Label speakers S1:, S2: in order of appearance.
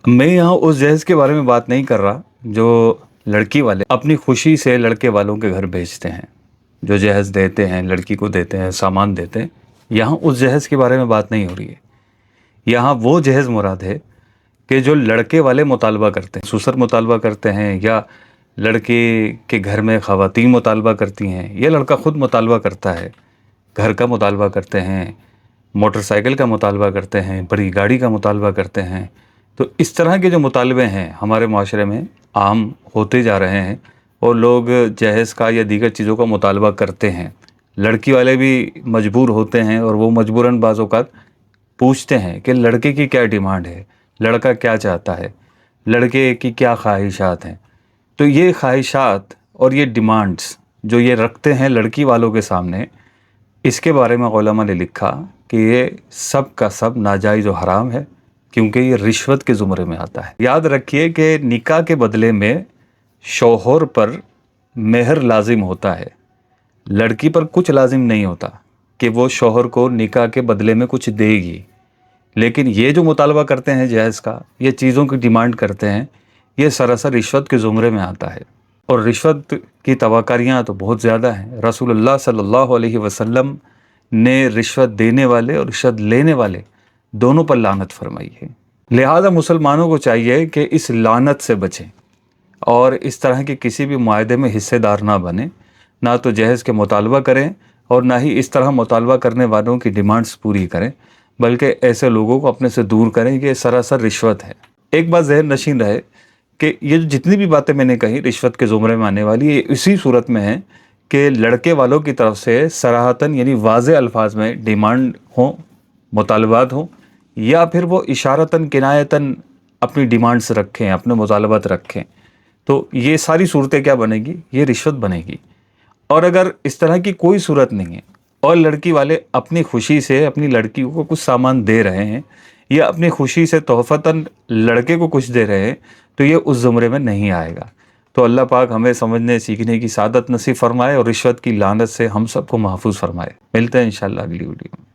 S1: میں یہاں اس جہیز کے بارے میں بات نہیں کر رہا جو لڑکی والے اپنی خوشی سے لڑکے والوں کے گھر بھیجتے ہیں، جو جہیز دیتے ہیں، لڑکی کو دیتے ہیں، سامان دیتے ہیں۔ یہاں اس جہیز کے بارے میں بات نہیں ہو رہی ہے۔ یہاں وہ جہیز مراد ہے کہ جو لڑکے والے مطالبہ کرتے ہیں، سسر مطالبہ کرتے ہیں، یا لڑکے کے گھر میں خواتین مطالبہ کرتی ہیں، یا لڑکا خود مطالبہ کرتا ہے، گھر کا مطالبہ کرتے ہیں، موٹر سائیکل کا مطالبہ کرتے ہیں، بڑی گاڑی کا مطالبہ کرتے ہیں۔ تو اس طرح کے جو مطالبے ہیں ہمارے معاشرے میں عام ہوتے جا رہے ہیں، اور لوگ جہیز کا یا دیگر چیزوں کا مطالبہ کرتے ہیں۔ لڑکی والے بھی مجبور ہوتے ہیں، اور وہ مجبوراً بعض اوقات پوچھتے ہیں کہ لڑکے کی کیا ڈیمانڈ ہے، لڑکا کیا چاہتا ہے، لڑکے کی کیا خواہشات ہیں۔ تو یہ خواہشات اور یہ ڈیمانڈز جو یہ رکھتے ہیں لڑکی والوں کے سامنے، اس کے بارے میں علماء نے لکھا کہ یہ سب کا سب ناجائز و حرام ہے، کیونکہ یہ رشوت کے زمرے میں آتا ہے۔ یاد رکھیے کہ نکاح کے بدلے میں شوہر پر مہر لازم ہوتا ہے، لڑکی پر کچھ لازم نہیں ہوتا کہ وہ شوہر کو نکاح کے بدلے میں کچھ دے گی۔ لیکن یہ جو مطالبہ کرتے ہیں جہیز کا، یہ چیزوں کی ڈیمانڈ کرتے ہیں، یہ سراسر رشوت کے زمرے میں آتا ہے۔ اور رشوت کی توقاریاں تو بہت زیادہ ہیں۔ رسول اللہ صلی اللہ علیہ وسلم نے رشوت دینے والے اور رشوت لینے والے دونوں پر لعنت فرمائی ہے۔ لہذا مسلمانوں کو چاہیے کہ اس لعنت سے بچیں، اور اس طرح کے کسی بھی معاہدے میں حصے دار نہ بنیں، نہ تو جہیز کے مطالبہ کریں، اور نہ ہی اس طرح مطالبہ کرنے والوں کی ڈیمانڈز پوری کریں، بلکہ ایسے لوگوں کو اپنے سے دور کریں کہ یہ سراسر رشوت ہے۔ ایک بات ذہن نشین رہے کہ یہ جتنی بھی باتیں میں نے کہی رشوت کے زمرے میں آنے والی، یہ اسی صورت میں ہیں کہ لڑکے والوں کی طرف سے صراحتاً یعنی واضح الفاظ میں ڈیمانڈ ہوں، مطالبات ہوں، یا پھر وہ اشارتاً کنایتاً اپنی ڈیمانڈز رکھیں، اپنے مطالبات رکھیں۔ تو یہ ساری صورتیں کیا بنے گی؟ یہ رشوت بنے گی۔ اور اگر اس طرح کی کوئی صورت نہیں ہے، اور لڑکی والے اپنی خوشی سے اپنی لڑکی کو کچھ سامان دے رہے ہیں، یا اپنی خوشی سے تحفتاً لڑکے کو کچھ دے رہے ہیں، تو یہ اس زمرے میں نہیں آئے گا۔ تو اللہ پاک ہمیں سمجھنے سیکھنے کی سعادت نصیب فرمائے، اور رشوت کی لعنت سے ہم سب کو محفوظ فرمائے۔ ملتے ہیں انشاءاللہ اگلی ویڈیو میں۔